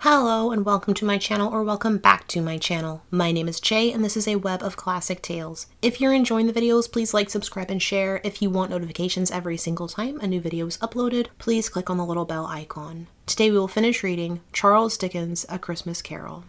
Hello and welcome to my channel, or welcome back to my channel. My name is Jay and this is a web of classic tales. If you're enjoying the videos, please like, subscribe, and share. If you want notifications every single time a new video is uploaded, please click on the little bell icon. Today we will finish reading Charles Dickens' A Christmas Carol.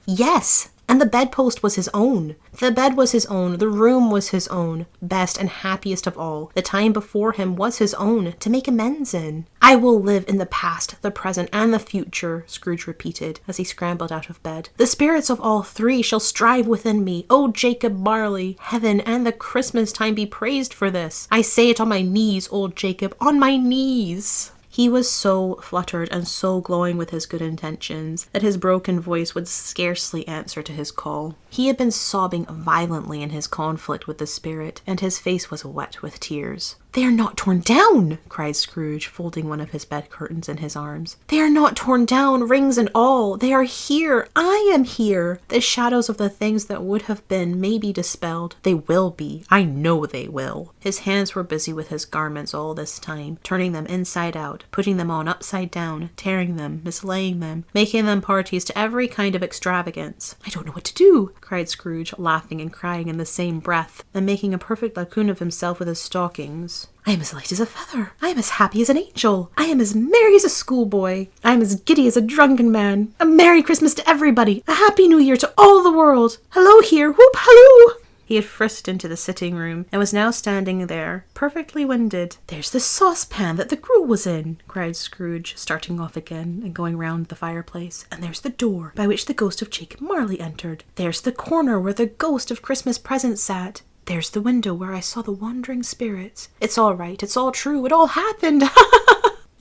Yes! And the bedpost was his own. The bed was his own, the room was his own. Best and happiest of all, the time before him was his own, to make amends in. I will live in the past, the present, and the future, Scrooge repeated, as he scrambled out of bed. The spirits of all three shall strive within me. O Jacob Marley, heaven and the Christmas time be praised for this. I say it on my knees, old Jacob, on my knees. He was so fluttered and so glowing with his good intentions that his broken voice would scarcely answer to his call. He had been sobbing violently in his conflict with the spirit, and his face was wet with tears. "They are not torn down!" cried Scrooge, folding one of his bed curtains in his arms. "They are not torn down, rings and all! They are here! I am here! The shadows of the things that would have been may be dispelled. They will be. I know they will." His hands were busy with his garments all this time, turning them inside out, putting them on upside down, tearing them, mislaying them, making them parties to every kind of extravagance. "I don't know what to do," cried Scrooge, laughing and crying in the same breath, and making a perfect raccoon of himself with his stockings. "I am as light as a feather. I am as happy as an angel. I am as merry as a schoolboy. I am as giddy as a drunken man. A Merry Christmas to everybody. A Happy New Year to all the world. Hello here. Whoop halloo!" He had frisked into the sitting room, and was now standing there, perfectly winded. "There's the saucepan that the gruel was in," cried Scrooge, starting off again and going round the fireplace. "And there's the door by which the ghost of Jacob Marley entered. There's the corner where the ghost of Christmas present sat. There's the window where I saw the wandering spirits. It's all right. It's all true. It all happened."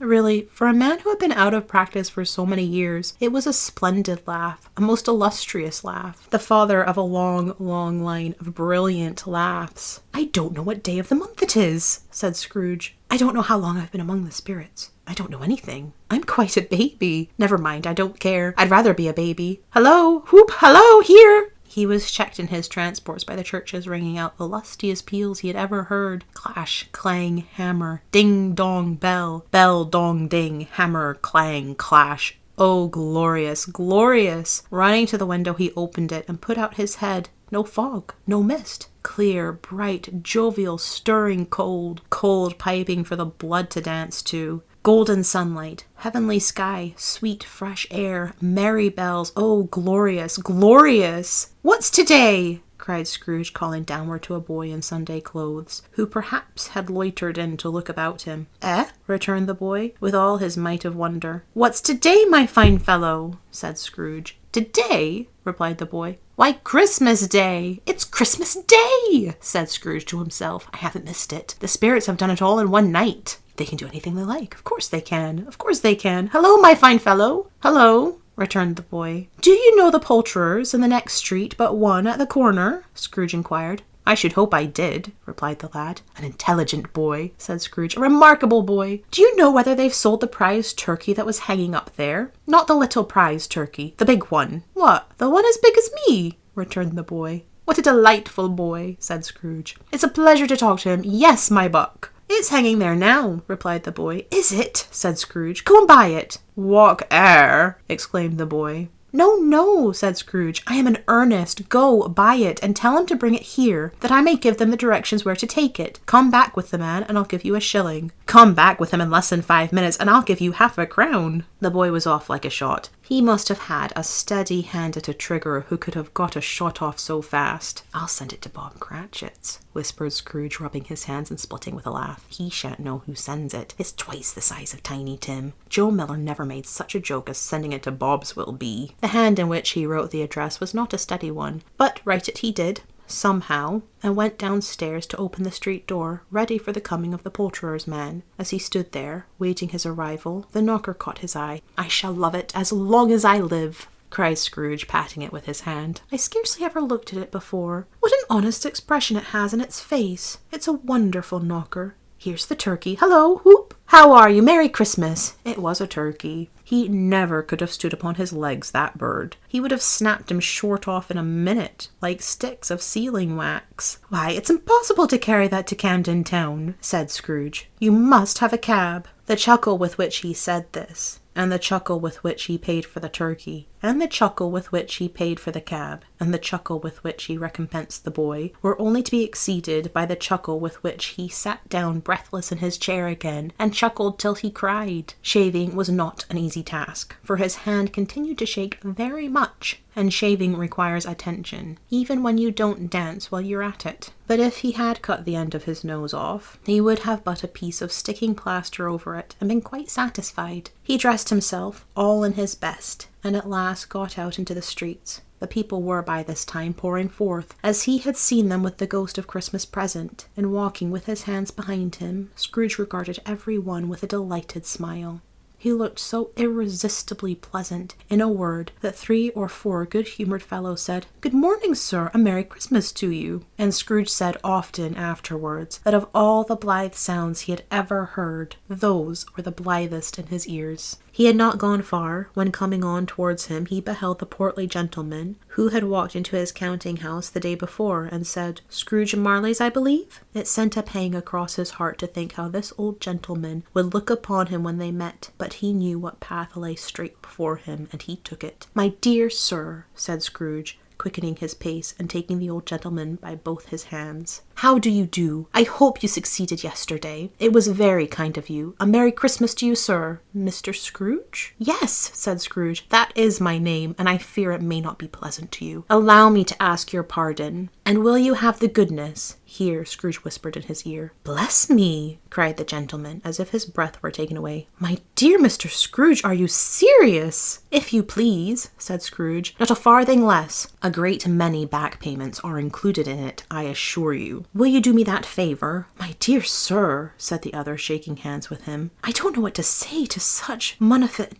Really, for a man who had been out of practice for so many years, it was a splendid laugh, a most illustrious laugh, the father of a long, long line of brilliant laughs. "I don't know what day of the month it is," said Scrooge. "I don't know how long I've been among the spirits. I don't know anything. I'm quite a baby. Never mind, I don't care. I'd rather be a baby. Hello, whoop, hello, here!" He was checked in his transports by the churches ringing out the lustiest peals he had ever heard. Clash, clang, hammer, ding, dong, bell, bell, dong, ding, hammer, clang, clash. Oh, glorious, glorious! Running to the window, he opened it and put out his head. No fog, no mist. Clear, bright, jovial, stirring cold. Cold piping for the blood to dance to. Golden sunlight, heavenly sky, sweet fresh air, merry bells. Oh, glorious, glorious! "What's today?" cried Scrooge, calling downward to a boy in Sunday clothes, who perhaps had loitered in to look about him. "Eh?" returned the boy, with all his might of wonder. "What's today, my fine fellow?" said Scrooge. "Today?" replied the boy. "Why, Christmas Day! It's Christmas Day!" said Scrooge to himself. "I haven't missed it. The spirits have done it all in one night. They can do anything they like. Of course they can. Of course they can. Hello, my fine fellow." "Hello," returned the boy. "Do you know the poulterers in the next street but one at the corner?" Scrooge inquired. "I should hope I did," replied the lad. "An intelligent boy," said Scrooge. "A remarkable boy. Do you know whether they've sold the prize turkey that was hanging up there? Not the little prize turkey, the big one." "What, the one as big as me?" returned the boy. "What a delightful boy," said Scrooge. "It's a pleasure to talk to him. Yes, my buck." "It's hanging there now," replied the boy. "Is it?" said Scrooge. "Go and buy it." "Walk air!" exclaimed the boy. "No, no," said Scrooge. "I am in earnest. Go, buy it, and tell him to bring it here, that I may give them the directions where to take it. Come back with the man, and I'll give you a shilling. Come back with him in less than 5 minutes, and I'll give you half a crown." The boy was off like a shot. He must have had a steady hand at a trigger who could have got a shot off so fast. "I'll send it to Bob Cratchit's," whispered Scrooge, rubbing his hands and splitting with a laugh. "He shan't know who sends it. It's twice the size of Tiny Tim. Joe Miller never made such a joke as sending it to Bob's will be." The hand in which he wrote the address was not a steady one, but write it he did, somehow, and went downstairs to open the street door, ready for the coming of the poulterer's man. As he stood there, waiting his arrival, the knocker caught his eye. "I shall love it as long as I live," cried Scrooge, patting it with his hand. "I scarcely ever looked at it before. What an honest expression it has in its face. It's a wonderful knocker. Here's the turkey. Hello, whoop! How are you? Merry Christmas!" It was a turkey. He never could have stood upon his legs, that bird. He would have snapped him short off in a minute, like sticks of sealing wax. "Why, it's impossible to carry that to Camden Town," said Scrooge. "You must have a cab." The chuckle with which he said this and the chuckle with which he paid for the turkey, and the chuckle with which he paid for the cab, and the chuckle with which he recompensed the boy, were only to be exceeded by the chuckle with which he sat down breathless in his chair again, and chuckled till he cried. Shaving was not an easy task, for his hand continued to shake very much, and shaving requires attention, even when you don't dance while you're at it. But if he had cut the end of his nose off, he would have but a piece of sticking plaster over it and been quite satisfied. He dressed himself all in his best, and at last got out into the streets. The people were by this time pouring forth, as he had seen them with the ghost of Christmas present, and walking with his hands behind him, Scrooge regarded every one with a delighted smile. He looked so irresistibly pleasant, in a word, that 3 or 4 good-humoured fellows said, "Good morning, sir, a Merry Christmas to you." And Scrooge said often afterwards that of all the blithe sounds he had ever heard, those were the blithest in his ears. He had not gone far, when coming on towards him he beheld the portly gentleman who had walked into his counting-house the day before, and said, "Scrooge and Marley's, I believe?" It sent a pang across his heart to think how this old gentleman would look upon him when they met, but he knew what path lay straight before him, and he took it. "My dear sir," said Scrooge, quickening his pace and taking the old gentleman by both his hands. "How do you do? I hope you succeeded yesterday. It was very kind of you. A Merry Christmas to you, sir." "Mr. Scrooge?" "Yes," said Scrooge. "That is my name, and I fear it may not be pleasant to you. Allow me to ask your pardon. And will you have the goodness—" Here Scrooge whispered in his ear. "Bless me!" cried the gentleman, as if his breath were taken away. "My dear Mr. Scrooge, are you serious?" "If you please," said Scrooge. "Not a farthing less. A great many back payments are included in it, I assure you. Will you do me that favour?" "My dear sir," said the other, shaking hands with him, "I don't know what to say to such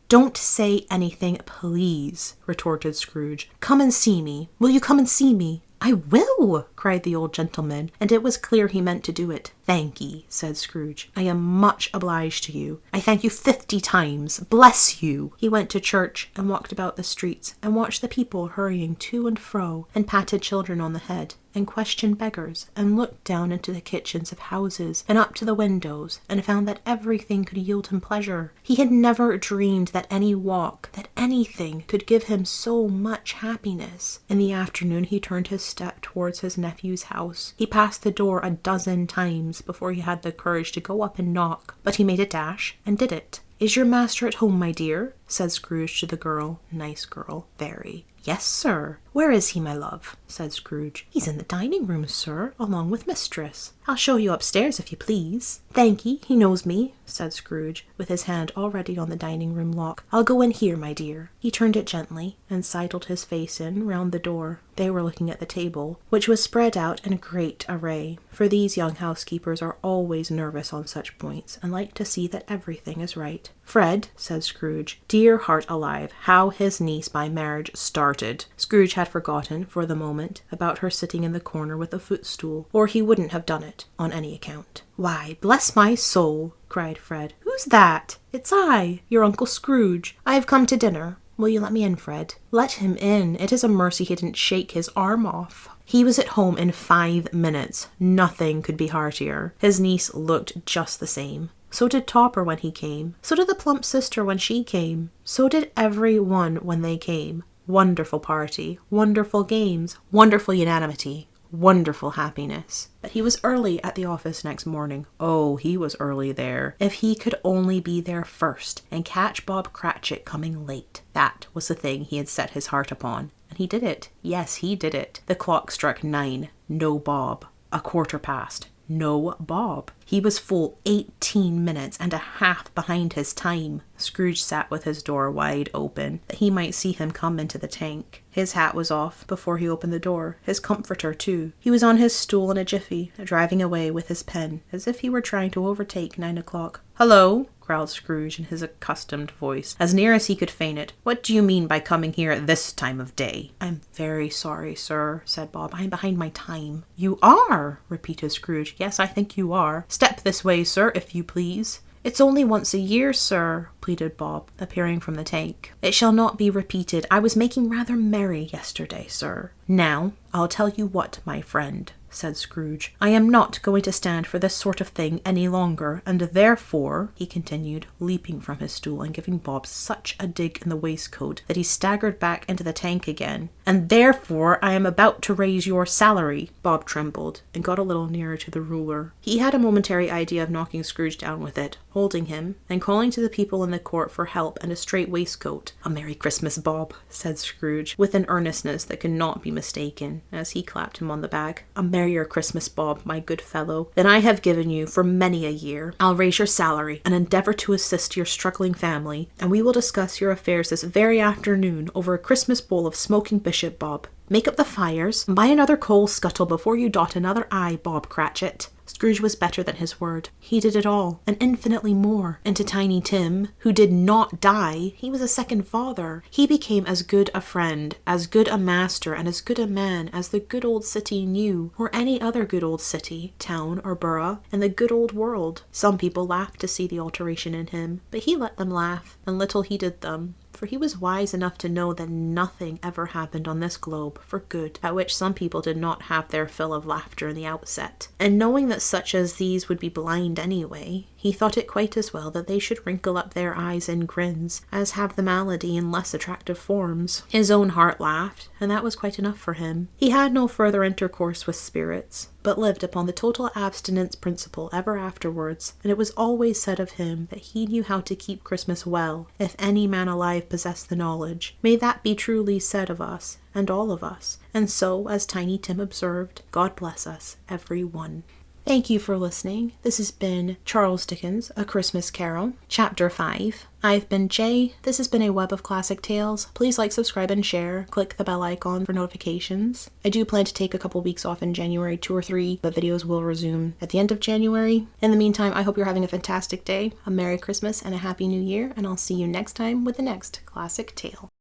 "Don't say anything, please," retorted Scrooge. "Come and see me. Will you come and see me?" "I will," cried the old gentleman, and it was clear he meant to do it. "Thank'ee," said Scrooge. "I am much obliged to you. I thank you 50 times. Bless you!" He went to church, and walked about the streets, and watched the people hurrying to and fro, and patted children on the head, and questioned beggars, and looked down into the kitchens of houses, and up to the windows, and found that everything could yield him pleasure. He had never dreamed that any walk, that anything, could give him so much happiness. In the afternoon he turned his step towards his nephew's house. He passed the door a dozen times before he had the courage to go up and knock, but he made a dash, and did it. "Is your master at home, my dear?" said Scrooge to the girl. Nice girl, very. "Yes, sir." "Where is he, my love?" said Scrooge. "He's in the dining room, sir, along with mistress." "I'll show you upstairs, if you please." "Thank'ee, he knows me," said Scrooge, with his hand already on the dining room lock. "I'll go in here, my dear." He turned it gently, and sidled his face in round the door. They were looking at the table, which was spread out in great array, for these young housekeepers are always nervous on such points, and like to see that everything is right. "Fred," said Scrooge, "dear heart alive, how his niece by marriage started." Scrooge had forgotten, for the moment, about her sitting in the corner with a footstool, or he wouldn't have done it, on any account. "Why, bless my soul!" cried Fred. "Who's that?" "It's I, your Uncle Scrooge. I have come to dinner. Will you let me in, Fred?" "Let him in. It is a mercy he didn't shake his arm off." He was at home in 5 minutes. Nothing could be heartier. His niece looked just the same. So did Topper when he came. So did the plump sister when she came. So did every one when they came. Wonderful party, wonderful games, wonderful unanimity, wonderful happiness. But he was early at the office next morning. Oh, he was early there. If he could only be there first, and catch Bob Cratchit coming late. That was the thing he had set his heart upon. And he did it. Yes, he did it. The clock struck 9. No Bob. 1/4 past. No Bob. He was full 18 minutes and a half behind his time. Scrooge sat with his door wide open, that he might see him come into the tank. His hat was off before he opened the door, his comforter too. He was on his stool in a jiffy, driving away with his pen, as if he were trying to overtake 9 o'clock. "Hello," growled Scrooge in his accustomed voice, as near as he could feign it. "What do you mean by coming here at this time of day?" "I'm very sorry, sir," said Bob. "I'm behind my time." "You are?" repeated Scrooge. "Yes, I think you are. Step this way, sir, if you please." "It's only once a year, sir," pleaded Bob, appearing from the tank. "It shall not be repeated. I was making rather merry yesterday, sir." "Now, I'll tell you what, my friend," said Scrooge. "I am not going to stand for this sort of thing any longer, and therefore," he continued, leaping from his stool and giving Bob such a dig in the waistcoat that he staggered back into the tank again, "and therefore I am about to raise your salary." Bob trembled and got a little nearer to the ruler. He had a momentary idea of knocking Scrooge down with it, holding him, and calling to the people in the court for help and a straight waistcoat. "A Merry Christmas, Bob," said Scrooge, with an earnestness that could not be mistaken, as he clapped him on the back. "A merrier Christmas, Bob, my good fellow, than I have given you for many a year. I'll raise your salary, and endeavour to assist your struggling family, and we will discuss your affairs this very afternoon over a Christmas bowl of smoking bishop, Bob. Make up the fires, and buy another coal scuttle before you dot another I, Bob Cratchit." Scrooge was better than his word. He did it all, and infinitely more. And to Tiny Tim, who did not die, he was a second father. He became as good a friend, as good a master, and as good a man as the good old city knew, or any other good old city, town, or borough in the good old world. Some people laughed to see the alteration in him, but he let them laugh, and little heeded them. For he was wise enough to know that nothing ever happened on this globe for good at which some people did not have their fill of laughter in the outset. And knowing that such as these would be blind anyway, he thought it quite as well that they should wrinkle up their eyes in grins as have the malady in less attractive forms. His own heart laughed, and that was quite enough for him. He had no further intercourse with spirits, but lived upon the total abstinence principle ever afterwards, and it was always said of him that he knew how to keep Christmas well, if any man alive possessed the knowledge. May that be truly said of us, and all of us. And so, as Tiny Tim observed, God bless us, every one. Thank you for listening. This has been Charles Dickens' A Christmas Carol, Chapter 5. I've been Jay. This has been a Web of Classic Tales. Please like, subscribe, and share. Click the bell icon for notifications. I do plan to take a couple weeks off in January, 2 or 3, but videos will resume at the end of January. In the meantime, I hope you're having a fantastic day, a Merry Christmas, and a Happy New Year, and I'll see you next time with the next Classic Tale.